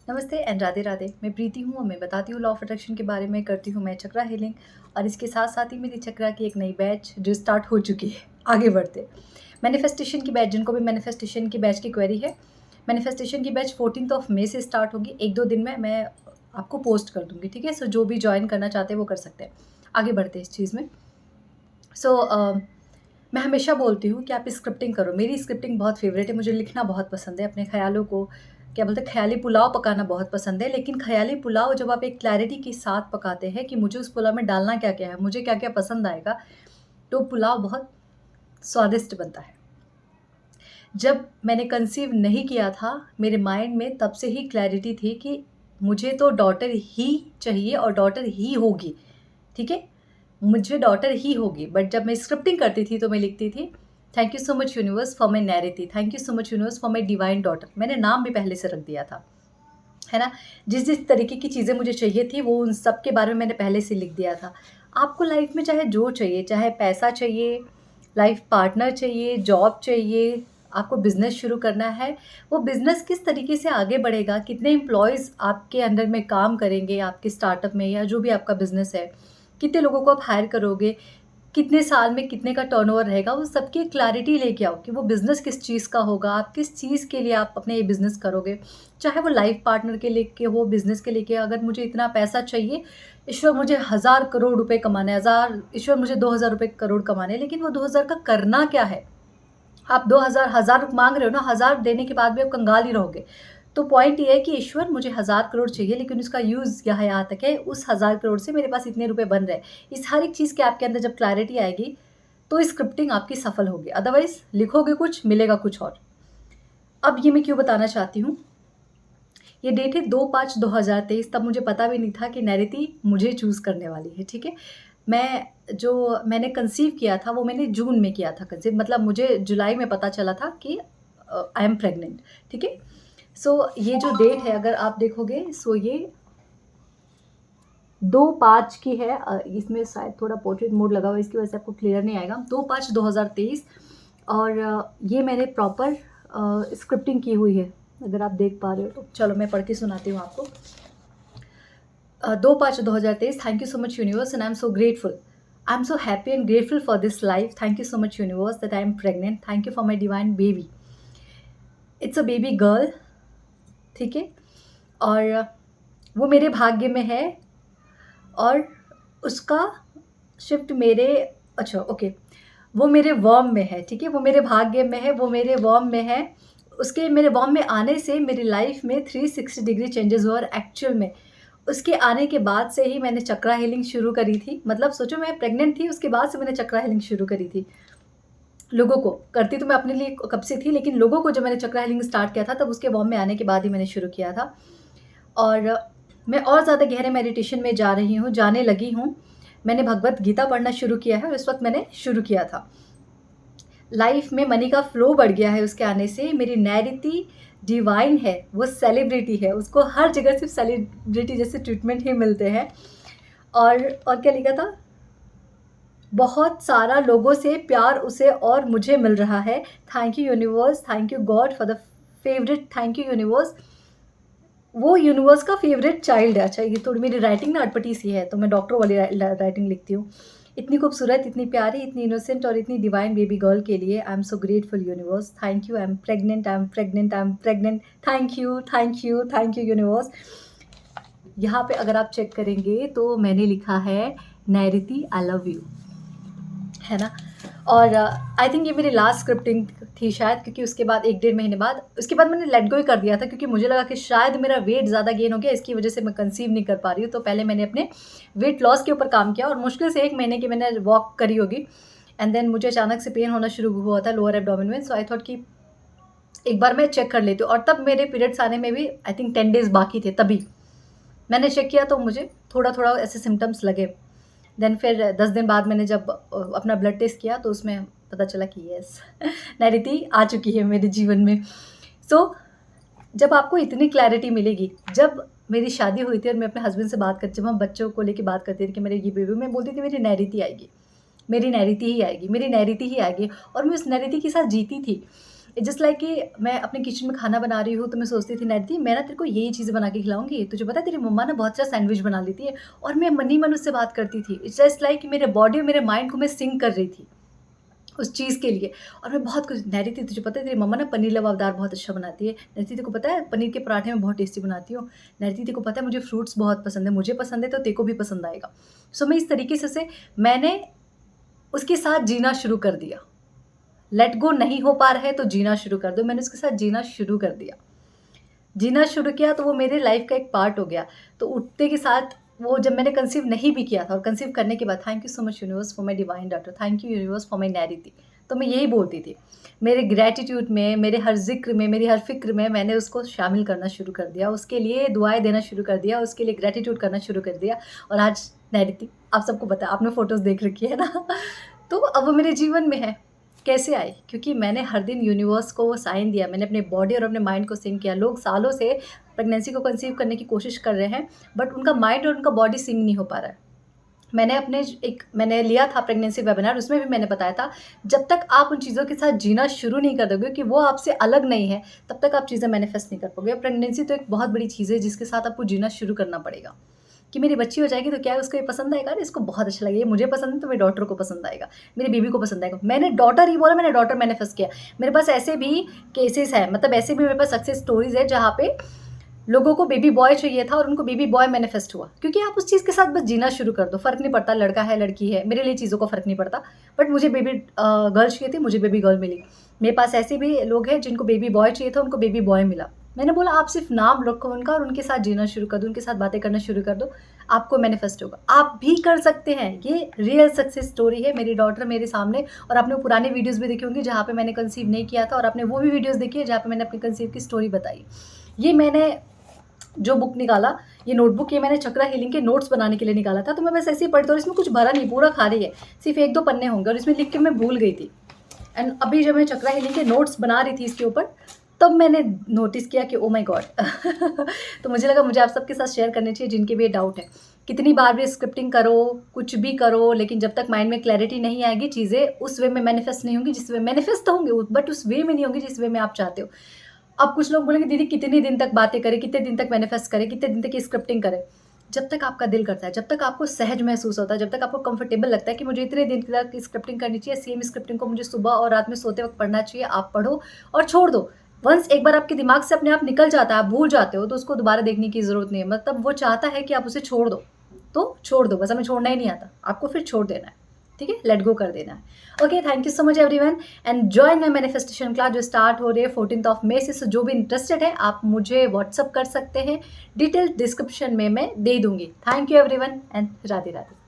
नमस्ते एंड राधे राधे। मैं प्रीति हूँ और मैं बताती हूँ लॉ ऑफ अट्रैक्शन के बारे में। करती हूँ मैं चक्रा हीलिंग और इसके साथ साथ ही मेरी चक्रा की एक नई बैच जो स्टार्ट हो चुकी है। आगे बढ़ते मैनिफेस्टेशन की बैच, जिनको भी मैनिफेस्टेशन की बैच की क्वेरी है, मैनिफेस्टेशन की बैच 14 मई से स्टार्ट होगी। 1-2 दिन में मैं आपको पोस्ट कर दूँगी, ठीक है। सो जो भी ज्वाइन करना चाहते हैं वो कर सकते हैं। आगे बढ़ते हैं इस चीज़ में। मैं हमेशा बोलती हूँ कि आप स्क्रिप्टिंग करो। मेरी स्क्रिप्टिंग बहुत फ़ेवरेट है, मुझे लिखना बहुत पसंद है, अपने ख़्यालों को क्या बोलते हैं, ख़याली पुलाव पकाना बहुत पसंद है। लेकिन ख़याली पुलाव जब आप एक क्लैरिटी के साथ पकाते हैं कि मुझे उस पुलाव में डालना क्या-क्या है, मुझे क्या-क्या पसंद आएगा, तो पुलाव बहुत स्वादिष्ट बनता है। जब मैंने कंसीव नहीं किया था, मेरे माइंड में तब से ही क्लैरिटी थी कि मुझे तो डॉटर ही चाहिए और डॉटर ही होगी, ठीक है? मुझे डॉटर ही होगी। बट जब मैं स्क्रिप्टिंग करती थी तो मैं लिखती थी, thank you so much universe for my नैरेटी, thank you so much universe for my divine daughter. मैंने नाम भी पहले से रख दिया था, है ना? जिस-जिस तरीके की चीज़ें मुझे चाहिए थी वो उन सब के बारे में मैंने पहले से लिख दिया था। आपको लाइफ़ में चाहे जो चाहिए, चाहे पैसा चाहिए, लाइफ़ पार्टनर चाहिए, जॉब चाहिए, आपको बिज़नेस शुरू करना है, वो बिज़नेस किस तरीके से आगे बढ़ेगा, कितने एम्प्लॉइज़ आपके अंडर में काम करेंगे आपके स्टार्टअप में या जो भी आपका बिज़नेस है, कितने लोगों को आप हायर करोगे, कितने साल में कितने का टर्नओवर रहेगा, वो सबकी क्लैरिटी लेके आओ कि वो बिज़नेस किस चीज़ का होगा, आप किस चीज़ के लिए आप अपने ये बिज़नेस करोगे। चाहे वो लाइफ़ पार्टनर के लेके हो, बिज़नेस के लेके, अगर मुझे इतना पैसा चाहिए, ईश्वर मुझे हज़ार करोड़ रुपए कमाने हैं, ईश्वर मुझे 2000 रुपए करोड़ कमाने हैं, लेकिन वो 2000 का करना क्या है? आप 2000 हज़ार माँग रहे हो ना, 1000 देने के बाद भी आप कंगाल ही रहोगे। तो पॉइंट ये है कि ईश्वर मुझे 1000 करोड़ चाहिए, लेकिन उसका यूज़ यहाँ तक है, उस 1000 करोड़ से मेरे पास इतने रुपए बन रहे हैं। इस हर एक चीज़ के आपके अंदर जब क्लैरिटी आएगी, तो स्क्रिप्टिंग आपकी सफल होगी। अदरवाइज़ लिखोगे कुछ, मिलेगा कुछ और। अब ये मैं क्यों बताना चाहती हूँ, ये डेट है 2/5/2023, तब मुझे पता भी नहीं था कि नैऋति मुझे चूज़ करने वाली है, ठीक है? मैंने कंसीव किया था, वो मैंने जून में किया था कंसीव, मतलब मुझे जुलाई में पता चला था कि आई एम प्रेग्नेंट, ठीक है? ये जो डेट है अगर आप देखोगे, ये 2/5 की है। इसमें शायद थोड़ा पोर्ट्रेट मोड लगा हुआ है, इसकी वजह से आपको क्लियर नहीं आएगा। 2/5/2023 और ये मैंने प्रॉपर स्क्रिप्टिंग की हुई है, अगर आप देख पा रहे हो तो। चलो मैं पढ़ के सुनाती हूँ आपको। 2/5/2023, thank you so much universe and I am so grateful. I am so happy and grateful for this life. Thank you so much universe that I am pregnant. Thank you for my divine baby. It's a baby girl, ठीक है? और वो मेरे भाग्य में है और उसका शिफ्ट मेरे, अच्छा ओके, वो मेरे वर्म में है, ठीक है? वो मेरे भाग्य में है, वो मेरे वर्म में है। उसके मेरे वर्म में आने से मेरी लाइफ़ में 360 डिग्री चेंजेज़ हुआ और एक्चुअल में उसके आने के बाद से ही मैंने चक्रा हीलिंग शुरू करी थी। मतलब सोचो, मैं प्रेग्नेंट थी, उसके बाद से मैंने चक्रा हीलिंग शुरू करी थी। लोगों को करती तो मैं अपने लिए कब से थी, लेकिन लोगों को जब मैंने चक्रा हीलिंग स्टार्ट किया था, तब उसके वर्म में आने के बाद ही मैंने शुरू किया था। और मैं और ज़्यादा गहरे मेडिटेशन में जा रही हूँ, जाने लगी हूँ। मैंने भगवत गीता पढ़ना शुरू किया है और इस वक़्त मैंने शुरू किया था। लाइफ़ में मनी का फ्लो बढ़ गया है उसके आने से। मेरी नैऋति डिवाइन है, वो सेलिब्रिटी है, उसको हर जगह सिर्फ़ सेलिब्रिटी जैसे ट्रीटमेंट ही मिलते हैं। और क्या लिखा था? बहुत सारा लोगों से प्यार उसे और मुझे मिल रहा है। Thank you universe, thank you God for the favourite, thank you universe. वो यूनिवर्स का फेवरेट चाइल्ड है। अच्छा, ये थोड़ी मेरी राइटिंग ना अटपटी सी है, तो मैं डॉक्टर वाली राइटिंग लिखती हूँ। इतनी खूबसूरत, इतनी प्यारी, इतनी इनोसेंट और इतनी डिवाइन बेबी गर्ल के लिए I am so grateful universe. Thank you, I am pregnant, I am pregnant, I am pregnant. Thank you, thank you, thank you universe. यहाँ पे अगर आप चेक करेंगे तो मैंने लिखा है नैऋति आई लव यू, है ना? और आई थिंक ये मेरी लास्ट स्क्रिप्टिंग थी शायद, क्योंकि उसके बाद 1-1.5 महीने बाद, उसके बाद मैंने लेट गो ही कर दिया था, क्योंकि मुझे लगा कि शायद मेरा वेट ज़्यादा गेन हो गया, इसकी वजह से मैं कंसीव नहीं कर पा रही हूँ। तो पहले मैंने अपने वेट लॉस के ऊपर काम किया और मुश्किल से 1 महीने की मैंने वॉक करी होगी। एंड देन मुझे अचानक से पेन होना शुरू हुआ था लोअर एब्डोमेन में। सो आई थॉट कि एक बार मैं चेक कर लेती हूँ, और तब मेरे पीरियड्स आने में भी आई थिंक 10 डेज़ बाकी थे। तभी मैंने चेक किया तो मुझे थोड़ा-थोड़ा ऐसे सिम्पटम्स लगे। देन फिर 10 दिन बाद मैंने जब अपना ब्लड टेस्ट किया तो उसमें पता चला कि येस नैऋति आ चुकी है मेरे जीवन में। सो जब आपको इतनी क्लैरिटी मिलेगी, जब मेरी शादी हुई थी और मैं अपने हस्बैंड से बात करती, जब हम बच्चों को लेके बात करते थे कि मेरे ये बेबी, मैं बोलती थी मेरी नैऋति आएगी, मेरी नैऋति ही आएगी, मेरी नैऋति ही आएगी, और मैं उस नैऋति के साथ जीती थी। इट्स जस्ट लाइक कि मैं अपने किचन में खाना बना रही हूँ, तो मैं सोचती थी नैनीति मैं ना तेरे को यही चीज़ें बना के खिलाऊँगी। तुझे पता है तेरी मम्मा ना बहुत अच्छा सैंडविच बना लेती है, और मैं मन ही मन उससे बात करती थी। इट्स जस्ट लाइक कि मेरे बॉडी और मेरे माइंड को मैं सिंक कर रही थी उस चीज़ के लिए। और मैं बहुत कुछ नैनीति तुझे पता है तेरी मम्मा ना पनीर लबाबदार बहुत अच्छा बनाती है। नैनीति तेरे को पता है पनीर के पराठे मैं बहुत टेस्टी बनाती हूँ। नैनीति तेरे को पता है मुझे फ्रूट्स बहुत पसंद है, मुझे पसंद है तो तेरे को भी पसंद आएगा। सो मैं इस तरीके से मैंने उसके साथ जीना शुरू कर दिया। लेट गो नहीं हो पा रहा है तो जीना शुरू कर दो। मैंने उसके साथ जीना शुरू कर दिया। जीना शुरू किया तो वो मेरे लाइफ का एक पार्ट हो गया। तो उठते के साथ वो जब मैंने कंसीव नहीं भी किया था और कंसीव करने के बाद thank you so much universe for my divine daughter, thank you universe for my नैनीति। तो मैं यही बोलती थी। मेरे ग्रैटिट्यूड में, मेरे हर ज़िक्र में, मेरी हर फ़िक्र में मैंने उसको शामिल करना शुरू कर दिया। उसके लिए दुआएँ देना शुरू कर दिया, उसके लिए ग्रैटिट्यूड करना शुरू कर दिया। और आज नैनीति आप सबको पता है, आपने फ़ोटोज़ देख रखी है ना? तो अब वो मेरे जीवन में है। कैसे आई? क्योंकि मैंने हर दिन यूनिवर्स को वो साइन दिया, मैंने अपने बॉडी और अपने माइंड को सिंक किया। लोग सालों से प्रेगनेंसी को कंसीव करने की कोशिश कर रहे हैं, बट उनका माइंड और उनका बॉडी सिंक नहीं हो पा रहा है। मैंने लिया था प्रेगनेंसी वेबिनार, उसमें भी मैंने बताया था, जब तक आप उन चीज़ों के साथ जीना शुरू नहीं कर दोगे कि वो आपसे अलग नहीं है, तब तक आप चीज़ें मैनिफेस्ट नहीं कर पाओगे। प्रेगनेंसी तो एक बहुत बड़ी चीज़ है जिसके साथ आपको जीना शुरू करना पड़ेगा। कि मेरी बच्ची हो जाएगी तो क्या है उसको ये पसंद आएगा? अरे इसको बहुत अच्छा लगेगा, ये मुझे पसंद है तो मेरी डॉटर को पसंद आएगा, मेरी बेबी को पसंद आएगा। मैंने डॉटर ही बोला, मैंने डॉटर मैनिफेस्ट किया। मेरे पास ऐसे भी केसेस हैं, मतलब ऐसे भी मेरे पास सक्सेस स्टोरीज़ है जहाँ पे लोगों को बेबी बॉय चाहिए था और उनको बेबी बॉय मैनिफेस्ट हुआ। क्योंकि आप उस चीज़ के साथ बस जीना शुरू कर दो, फ़र्क नहीं पड़ता लड़का है लड़की है, मेरे लिए चीज़ों का फ़र्क नहीं पड़ता। बट मुझे बेबी गर्ल चाहिए थी, मुझे बेबी गर्ल मिली। मेरे पास ऐसे भी लोग हैं जिनको बेबी बॉय चाहिए था, उनको बेबी बॉय मिला। मैंने बोला आप सिर्फ नाम रखो उनका और उनके साथ जीना शुरू कर दो, उनके साथ बातें करना शुरू कर दो, आपको मैनिफेस्ट होगा। आप भी कर सकते हैं, ये रियल सक्सेस स्टोरी है। मेरी डॉटर मेरे सामने, और आपने पुराने वीडियोज़ भी देखी होंगी जहाँ पे मैंने कंसीव नहीं किया था, और आपने वो भी वीडियोज़ देखी है जहाँ पे मैंने अपनी कंसीव की स्टोरी बताई। ये मैंने जो बुक निकाला, ये नोटबुक, ये मैंने चक्रा हीलिंग के नोट्स बनाने के लिए निकाला था। तो मैं बस ऐसे ही पढ़ती हूँ और इसमें कुछ भरा नहीं, पूरा खाली है, सिर्फ 1-2 पन्ने होंगे और इसमें लिख के मैं भूल गई थी। एंड अभी जब मैं चक्रा हीलिंग के नोट्स बना रही थी इसके ऊपर, तब मैंने नोटिस किया कि ओ माय गॉड तो मुझे लगा मुझे आप सबके साथ शेयर करने चाहिए जिनके भी ये डाउट है। कितनी बार भी स्क्रिप्टिंग करो, कुछ भी करो, लेकिन जब तक माइंड में क्लैरिटी नहीं आएगी, चीज़ें उस वे में मैनिफेस्ट नहीं होंगी जिस वे मैनिफेस्ट तो होंगे, बट उस वे में नहीं होंगी जिस वे में आप चाहते हो। अब कुछ लोग बोलेंगे दीदी कितने दिन तक बातें करें, कितने दिन तक मैनिफेस्ट करें, कितने दिन तक ये स्क्रिप्टिंग करें? जब तक आपका दिल करता है, जब तक आपको सहज महसूस होता है, जब तक आपको कंफर्टेबल लगता है कि मुझे इतने दिन तक स्क्रिप्टिंग करनी चाहिए, सेम स्क्रिप्टिंग को मुझे सुबह और रात में सोते वक्त पढ़ना चाहिए, आप पढ़ो और छोड़ दो। वंस एक बार आपके दिमाग से अपने आप निकल जाता है, आप भूल जाते हो, तो उसको दोबारा देखने की ज़रूरत नहीं है। मतलब वो चाहता है कि आप उसे छोड़ दो, तो छोड़ दो, बस हमें छोड़ना ही नहीं आता, आपको फिर छोड़ देना है। ठीक है, लेट गो कर देना है। Okay, thank you so much everyone and join my manifestation class जो स्टार्ट हो रही है 14 मई से। सो जो भी इंटरेस्टेड है आप मुझे व्हाट्सअप कर सकते हैं, डिटेल डिस्क्रिप्शन में मैं दे दूंगी। Thank you everyone and Radhe Radhe.